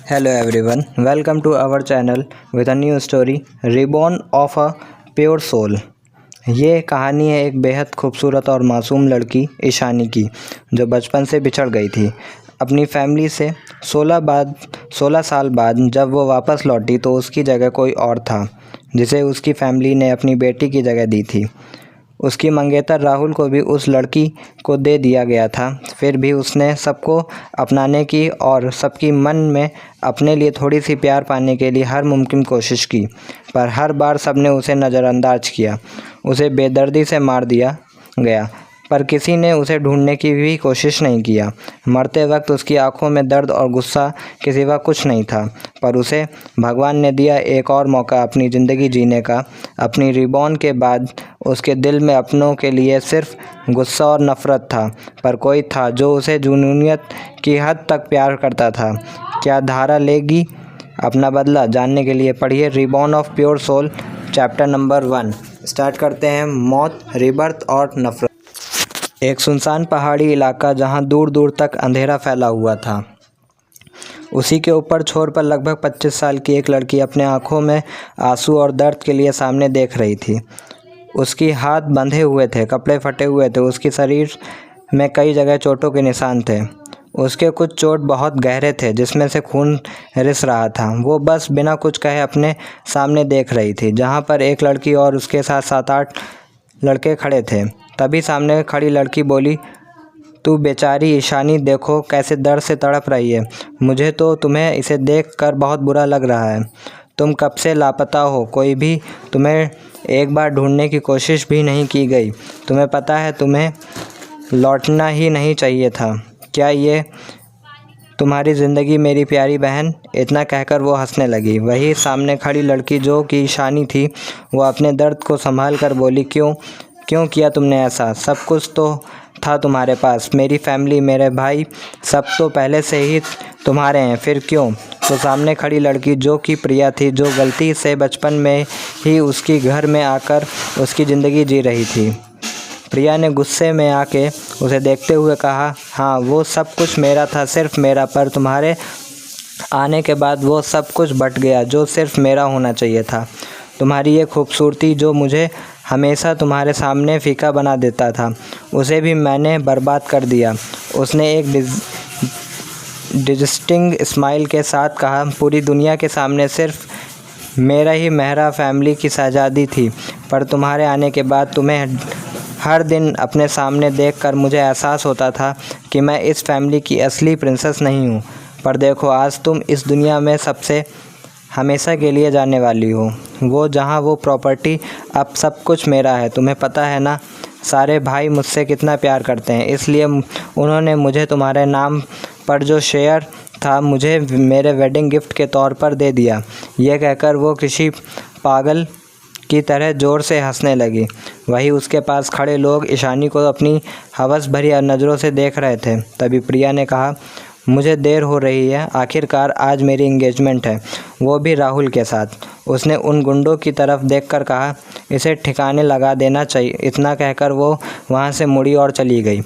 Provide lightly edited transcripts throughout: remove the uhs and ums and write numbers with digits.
Hello everyone, welcome to our channel with a new story Reborn of a Pure Soul। ये कहानी है एक बेहद खूबसूरत और मासूम लड़की ईशानी की, जो बचपन से बिछड़ गई थी अपनी फैमिली से। 16 साल बाद जब वो वापस लौटी तो उसकी जगह कोई और था, जिसे उसकी फैमिली ने अपनी बेटी की जगह दी थी। उसकी मंगेतर राहुल को भी उस लड़की को दे दिया गया था। फिर भी उसने सबको अपनाने की और सबकी मन में अपने लिए थोड़ी सी प्यार पाने के लिए हर मुमकिन कोशिश की, पर हर बार सबने उसे नज़रअंदाज किया। उसे बेदर्दी से मार दिया गया, पर किसी ने उसे ढूंढने की भी कोशिश नहीं किया। मरते वक्त उसकी आंखों में दर्द और गुस्सा के सिवा कुछ नहीं था, पर उसे भगवान ने दिया एक और मौका अपनी ज़िंदगी जीने का। अपनी रिबॉर्न के बाद उसके दिल में अपनों के लिए सिर्फ गुस्सा और नफ़रत था, पर कोई था जो उसे जुनूनियत की हद तक प्यार करता था। क्या धारा लेगी अपना बदला? जानने के लिए पढ़िए reborn of pure soul chapter number 1। Start करते हैं। मौत, रिबर्थ और नफ़रत। एक सुनसान पहाड़ी इलाका जहां दूर दूर तक अंधेरा फैला हुआ था। उसी के ऊपर छोर पर लगभग 25 साल की एक लड़की अपने आंखों में आंसू और दर्द के लिए सामने देख रही थी। उसकी हाथ बंधे हुए थे, कपड़े फटे हुए थे, उसकी शरीर में कई जगह चोटों के निशान थे। उसके कुछ चोट बहुत गहरे थे, जिसमें से खून रिस रहा था। वो बस बिना कुछ कहे अपने सामने देख रही थी, जहाँ पर एक लड़की और उसके साथ 7-8 लड़के खड़े थे। तभी सामने खड़ी लड़की बोली, तू बेचारी ईशानी, देखो कैसे दर्द से तड़प रही है। मुझे तो तुम्हें इसे देख कर बहुत बुरा लग रहा है। तुम कब से लापता हो, कोई भी तुम्हें एक बार ढूंढने की कोशिश भी नहीं की गई। तुम्हें पता है तुम्हें लौटना ही नहीं चाहिए था। क्या ये तुम्हारी ज़िंदगी मेरी प्यारी बहन? इतना कहकर वो हंसने लगी। वही सामने खड़ी लड़की जो कि ईशानी थी, वो अपने दर्द को संभाल कर बोली, क्यों किया तुमने ऐसा? सब कुछ तो था तुम्हारे पास, मेरी फैमिली, मेरे भाई, सब तो पहले से ही तुम्हारे हैं, फिर क्यों? तो सामने खड़ी लड़की जो कि प्रिया थी, जो गलती से बचपन में ही उसकी घर में आकर उसकी ज़िंदगी जी रही थी। प्रिया ने गुस्से में आके उसे देखते हुए कहा, हाँ वो सब कुछ मेरा था, सिर्फ मेरा, पर तुम्हारे आने के बाद वो सब कुछ बट गया जो सिर्फ मेरा होना चाहिए था। तुम्हारी ये खूबसूरती जो मुझे हमेशा तुम्हारे सामने फीका बना देता था, उसे भी मैंने बर्बाद कर दिया। उसने एक डिस्टिंग स्माइल के साथ कहा, पूरी दुनिया के सामने सिर्फ मेरा ही मेहरा फैमिली की शहज़ादी थी, पर तुम्हारे आने के बाद तुम्हें हर दिन अपने सामने देखकर मुझे एहसास होता था कि मैं इस फैमिली की असली प्रिंसेस नहीं हूँ। पर देखो, आज तुम इस दुनिया में सबसे हमेशा के लिए जाने वाली हो। वो जहाँ वो प्रॉपर्टी, अब सब कुछ मेरा है। तुम्हें पता है ना, सारे भाई मुझसे कितना प्यार करते हैं, इसलिए उन्होंने मुझे तुम्हारे नाम पर जो शेयर था मुझे मेरे वेडिंग गिफ्ट के तौर पर दे दिया। यह कहकर वो किसी पागल की तरह ज़ोर से हंसने लगी। वही उसके पास खड़े लोग ईशानी को अपनी हवस भरी नज़रों से देख रहे थे। तभी प्रिया ने कहा, मुझे देर हो रही है, आखिरकार आज मेरी एंगेजमेंट है, वो भी राहुल के साथ। उसने उन गुंडों की तरफ देखकर कहा, इसे ठिकाने लगा देना चाहिए। इतना कहकर वो वहाँ से मुड़ी और चली गई।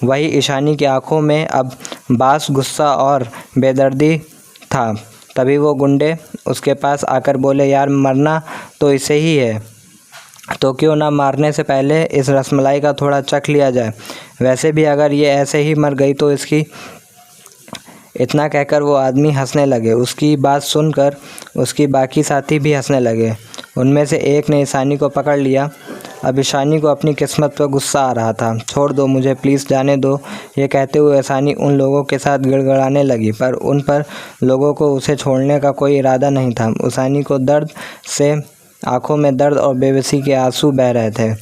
वही ईशानी की आंखों में अब बास, गुस्सा और बेदर्दी था। तभी वो गुंडे उसके पास आकर बोले, यार मरना तो इसे ही है, तो क्यों ना मारने से पहले इस रसमलाई का थोड़ा चख लिया जाए। वैसे भी अगर ये ऐसे ही मर गई तो इसकी। इतना कहकर वो आदमी हंसने लगे। उसकी बात सुनकर उसकी बाकी साथी भी हंसने लगे। उनमें से एक ने ईशानी को पकड़ लिया। अब ईशानी को अपनी किस्मत पर गुस्सा आ रहा था। छोड़ दो मुझे, प्लीज़ जाने दो। ये कहते हुए ईशानी उन लोगों के साथ गिड़गिड़ाने लगी, पर उन पर लोगों को उसे छोड़ने का कोई इरादा नहीं था। ईशानी को दर्द से आंखों में दर्द और बेबसी के आंसू बह रहे थे।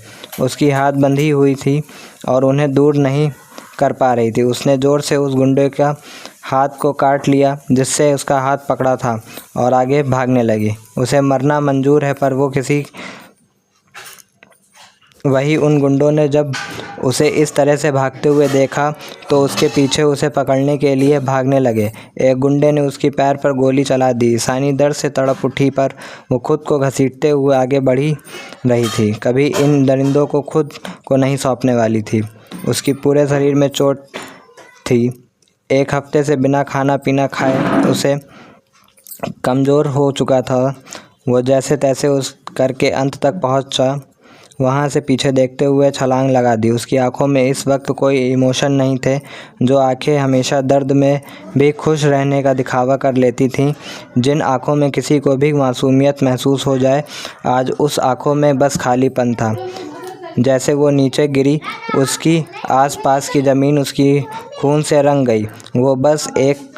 उसकी हाथ बंधी हुई थी और उन्हें दूर नहीं कर पा रही थी। उसने ज़ोर से उस गुंडे का हाथ को काट लिया जिससे उसका हाथ पकड़ा था, और आगे भागने लगी। उसे मरना मंजूर है, पर वो किसी। वही उन गुंडों ने जब उसे इस तरह से भागते हुए देखा तो उसके पीछे उसे पकड़ने के लिए भागने लगे। एक गुंडे ने उसकी पैर पर गोली चला दी। ईशानी दर्द से तड़प उठी, पर वो खुद को घसीटते हुए आगे बढ़ी रही थी। कभी इन दरिंदों को खुद को नहीं सौंपने वाली थी। उसकी पूरे शरीर में चोट थी। एक हफ्ते से बिना खाना पीना खाए उसे कमज़ोर हो चुका था। वो जैसे तैसे उस करके अंत तक पहुंचा। वहां से पीछे देखते हुए छलांग लगा दी। उसकी आंखों में इस वक्त कोई इमोशन नहीं थे। जो आंखें हमेशा दर्द में भी खुश रहने का दिखावा कर लेती थीं, जिन आंखों में किसी को भी मासूमियत महसूस हो जाए, आज उस आंखों में बस खालीपन था। जैसे वो नीचे गिरी, उसकी आसपास की ज़मीन उसकी खून से रंग गई। वो बस एक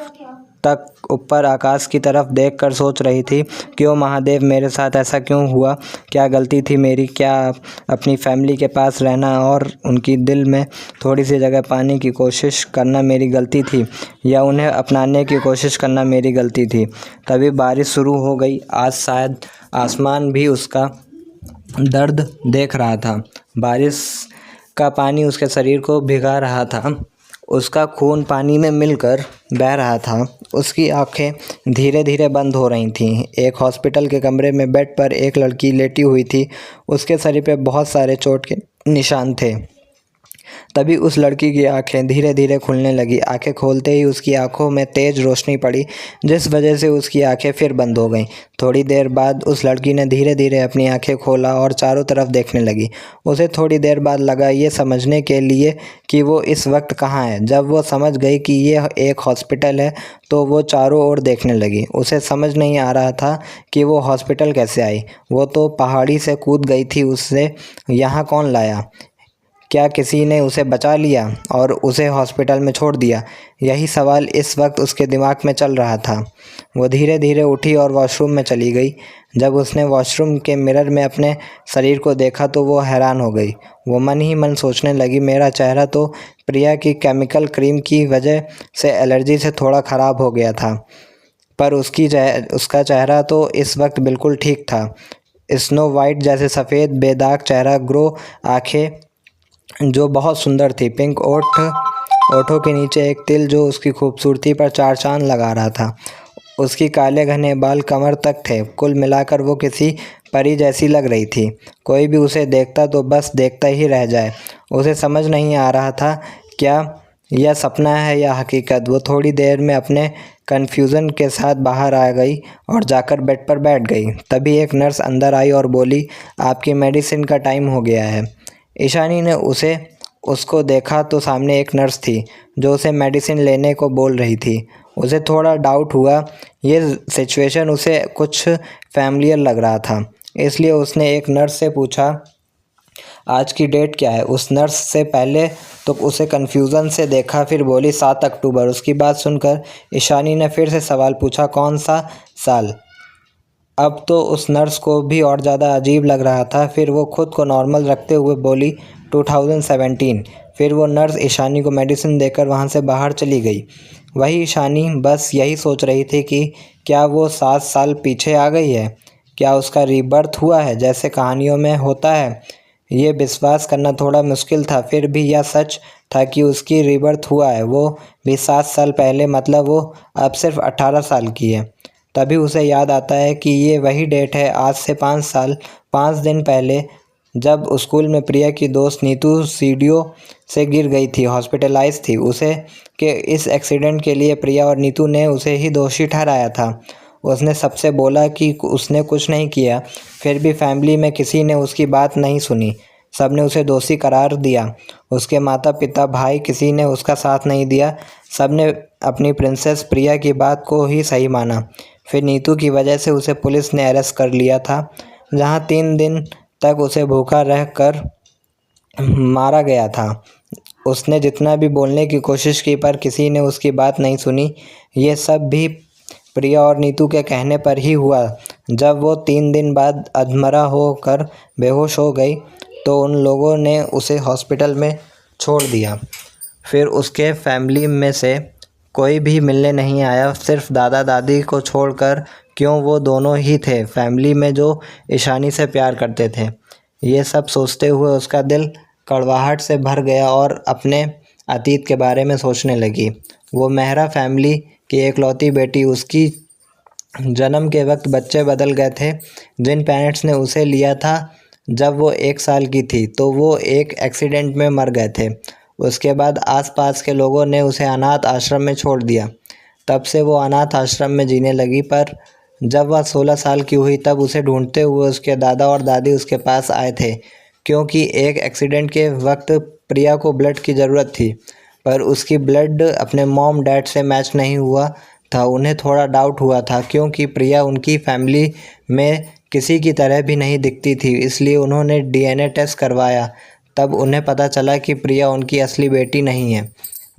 तक ऊपर आकाश की तरफ देखकर सोच रही थी, क्यों महादेव, मेरे साथ ऐसा क्यों हुआ? क्या गलती थी मेरी? क्या अपनी फैमिली के पास रहना और उनकी दिल में थोड़ी सी जगह पाने की कोशिश करना मेरी गलती थी, या उन्हें अपनाने की कोशिश करना मेरी गलती थी? तभी बारिश शुरू हो गई। आज शायद आसमान भी उसका दर्द देख रहा था। बारिश का पानी उसके शरीर को भिगा रहा था। उसका खून पानी में मिलकर बह रहा था। उसकी आंखें धीरे धीरे बंद हो रही थीं। एक हॉस्पिटल के कमरे में बेड पर एक लड़की लेटी हुई थी। उसके शरीर पे बहुत सारे चोट के निशान थे। तभी उस लड़की की आंखें धीरे धीरे खुलने लगी। आंखें खोलते ही उसकी आंखों में तेज रोशनी पड़ी, जिस वजह से उसकी आंखें फिर बंद हो गईं। थोड़ी देर बाद उस लड़की ने धीरे धीरे अपनी आंखें खोला और चारों तरफ देखने लगी। उसे थोड़ी देर बाद लगा ये समझने के लिए कि वो इस वक्त कहाँ है। जब वो समझ गई कि ये एक हॉस्पिटल है, तो वो चारों ओर देखने लगी। उसे समझ नहीं आ रहा था कि वो हॉस्पिटल कैसे आई। वो तो पहाड़ी से कूद गई थी, उससे यहाँ कौन लाया? क्या किसी ने उसे बचा लिया और उसे हॉस्पिटल में छोड़ दिया? यही सवाल इस वक्त उसके दिमाग में चल रहा था। वो धीरे धीरे उठी और वॉशरूम में चली गई। जब उसने वॉशरूम के मिरर में अपने शरीर को देखा तो वो हैरान हो गई। वो मन ही मन सोचने लगी, मेरा चेहरा तो प्रिया की केमिकल क्रीम की वजह से एलर्जी से थोड़ा ख़राब हो गया था, पर उसका चेहरा तो इस वक्त बिल्कुल ठीक था। स्नो वाइट जैसे सफ़ेद बेदाग चेहरा, ग्रो आँखें जो बहुत सुंदर थी, पिंक ओठों के नीचे एक तिल जो उसकी खूबसूरती पर चार चांद लगा रहा था। उसकी काले घने बाल कमर तक थे। कुल मिलाकर वो किसी परी जैसी लग रही थी। कोई भी उसे देखता तो बस देखता ही रह जाए। उसे समझ नहीं आ रहा था क्या यह सपना है या हकीकत। वो थोड़ी देर में अपने कन्फ्यूज़न के साथ बाहर आ गई और जाकर बेड पर बैठ गई। तभी एक नर्स अंदर आई और बोली, आपकी मेडिसिन का टाइम हो गया है। ईशानी ने उसको देखा तो सामने एक नर्स थी जो उसे मेडिसिन लेने को बोल रही थी। उसे थोड़ा डाउट हुआ। ये सिचुएशन उसे कुछ फैमिलियर लग रहा था, इसलिए उसने एक नर्स से पूछा, आज की डेट क्या है? उस नर्स से पहले तो उसे कन्फ्यूज़न से देखा, फिर बोली 7 अक्टूबर। उसकी बात सुनकर ईशानी ने फिर से सवाल पूछा, कौन सा साल? अब तो उस नर्स को भी और ज़्यादा अजीब लग रहा था। फिर वो खुद को नॉर्मल रखते हुए बोली, 2017। फिर वो नर्स ईशानी को मेडिसिन देकर वहाँ से बाहर चली गई। वही ईशानी बस यही सोच रही थी कि क्या वो 7 साल पीछे आ गई है? क्या उसका रीबर्थ हुआ है जैसे कहानियों में होता है? ये विश्वास करना थोड़ा मुश्किल था, फिर भी यह सच था कि उसकी रीबर्थ हुआ है, वो भी 7 साल पहले। मतलब वो अब सिर्फ 18 साल की है। तभी उसे याद आता है कि ये वही डेट है आज से 5 दिन पहले, जब स्कूल में प्रिया की दोस्त नीतू सीढ़ियों से गिर गई थी, हॉस्पिटलाइज थी। उसे के इस एक्सीडेंट के लिए प्रिया और नीतू ने उसे ही दोषी ठहराया था। उसने सबसे बोला कि उसने कुछ नहीं किया, फिर भी फैमिली में किसी ने उसकी बात नहीं सुनी। सबने उसे दोषी करार दिया। उसके माता पिता, भाई, किसी ने उसका साथ नहीं दिया। सबने अपनी प्रिंसेस प्रिया की बात को ही सही माना। फिर नीतू की वजह से उसे पुलिस ने अरेस्ट कर लिया था, जहां 3 दिन तक उसे भूखा रह कर मारा गया था। उसने जितना भी बोलने की कोशिश की, पर किसी ने उसकी बात नहीं सुनी। ये सब भी प्रिया और नीतू के कहने पर ही हुआ। जब वो 3 दिन बाद अधमरा होकर बेहोश हो गई तो उन लोगों ने उसे हॉस्पिटल में छोड़ दिया। फिर उसके फैमिली में से कोई भी मिलने नहीं आया, सिर्फ दादा दादी को छोड़कर। क्यों, वो दोनों ही थे फैमिली में जो ईशानी से प्यार करते थे। ये सब सोचते हुए उसका दिल कड़वाहट से भर गया और अपने अतीत के बारे में सोचने लगी। वो मेहरा फैमिली की एकलौती बेटी, उसकी जन्म के वक्त बच्चे बदल गए थे। जिन पेरेंट्स ने उसे लिया था जब वो 1 साल की थी, तो वो एक एक्सीडेंट में मर गए थे। उसके बाद आसपास के लोगों ने उसे अनाथ आश्रम में छोड़ दिया। तब से वो अनाथ आश्रम में जीने लगी। पर जब वह 16 साल की हुई तब उसे ढूंढते हुए उसके दादा और दादी उसके पास आए थे, क्योंकि एक एक्सीडेंट के वक्त प्रिया को ब्लड की ज़रूरत थी, पर उसकी ब्लड अपने मॉम डैड से मैच नहीं हुआ था। उन्हें थोड़ा डाउट हुआ था, क्योंकि प्रिया उनकी फैमिली में किसी की तरह भी नहीं दिखती थी, इसलिए उन्होंने डीएनए टेस्ट करवाया। तब उन्हें पता चला कि प्रिया उनकी असली बेटी नहीं है।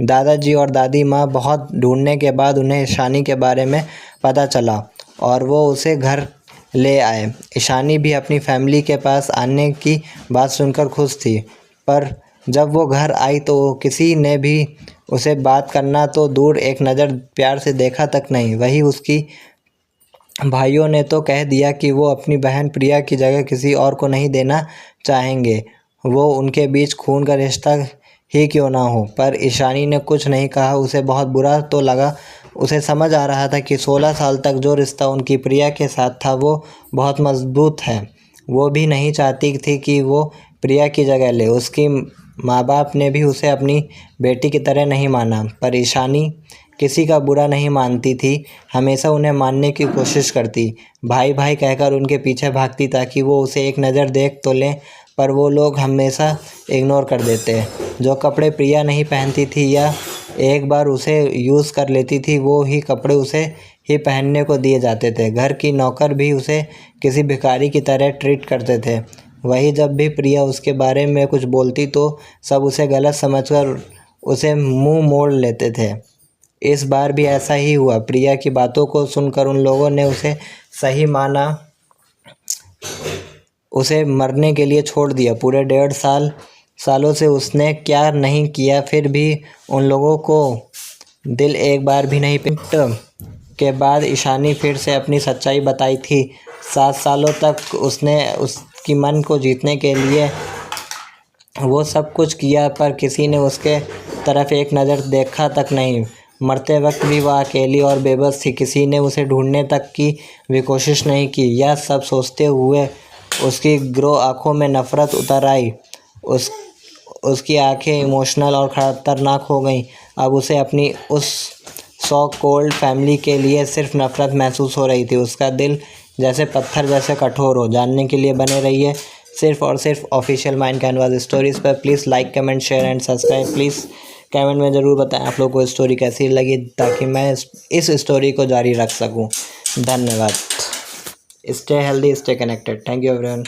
दादाजी और दादी माँ बहुत ढूंढने के बाद उन्हें ईशानी के बारे में पता चला और वो उसे घर ले आए। ईशानी भी अपनी फैमिली के पास आने की बात सुनकर खुश थी, पर जब वो घर आई तो किसी ने भी उसे बात करना तो दूर, एक नज़र प्यार से देखा तक नहीं। वही उसकी भाइयों ने तो कह दिया कि वो अपनी बहन प्रिया की जगह किसी और को नहीं देना चाहेंगे, वो उनके बीच खून का रिश्ता ही क्यों ना हो। पर ईशानी ने कुछ नहीं कहा। उसे बहुत बुरा तो लगा। उसे समझ आ रहा था कि 16 साल तक जो रिश्ता उनकी प्रिया के साथ था वो बहुत मजबूत है। वो भी नहीं चाहती थी कि वो प्रिया की जगह ले। उसकी माँ बाप ने भी उसे अपनी बेटी की तरह नहीं माना, पर ईशानी किसी का बुरा नहीं मानती थी, हमेशा उन्हें मानने की कोशिश करती, भाई भाई कहकर उनके पीछे भागती ताकि वो उसे एक नज़र देख तो लें, पर वो लोग हमेशा इग्नोर कर देते। जो कपड़े प्रिया नहीं पहनती थी या एक बार उसे यूज़ कर लेती थी, वो ही कपड़े उसे ही पहनने को दिए जाते थे। घर की नौकर भी उसे किसी भिखारी की तरह ट्रीट करते थे। वही जब भी प्रिया उसके बारे में कुछ बोलती तो सब उसे गलत समझकर उसे मुंह मोड़ लेते थे। इस बार भी ऐसा ही हुआ। प्रिया की बातों को सुनकर उन लोगों ने उसे सही माना, उसे मरने के लिए छोड़ दिया। पूरे 1.5 सालों से उसने क्या नहीं किया, फिर भी उन लोगों को दिल एक बार भी नहीं पिट के बाद ईशानी फिर से अपनी सच्चाई बताई थी। 7 सालों तक उसने उसकी मन को जीतने के लिए वो सब कुछ किया, पर किसी ने उसके तरफ एक नज़र देखा तक नहीं। मरते वक्त भी वह अकेली और बेबस थी। किसी ने उसे ढूंढने तक की भी कोशिश नहीं की। यह सब सोचते हुए उसकी ग्रो आँखों में नफ़रत उतर आई। उसकी आंखें इमोशनल और ख़तरनाक हो गईं। अब उसे अपनी उस सो कॉल्ड फैमिली के लिए सिर्फ नफ़रत महसूस हो रही थी। उसका दिल जैसे पत्थर जैसे कठोर हो। जानने के लिए बने रहिए सिर्फ और सिर्फ ऑफिशियल माइंड कैनवास स्टोरीज़ पर। Please like, comment, share and subscribe. Please comment में ज़रूर बताएं आप लोग को स्टोरी कैसी लगी, ताकि मैं इस स्टोरी को जारी रख सकूं। धन्यवाद। Stay healthy, stay connected. Thank you everyone.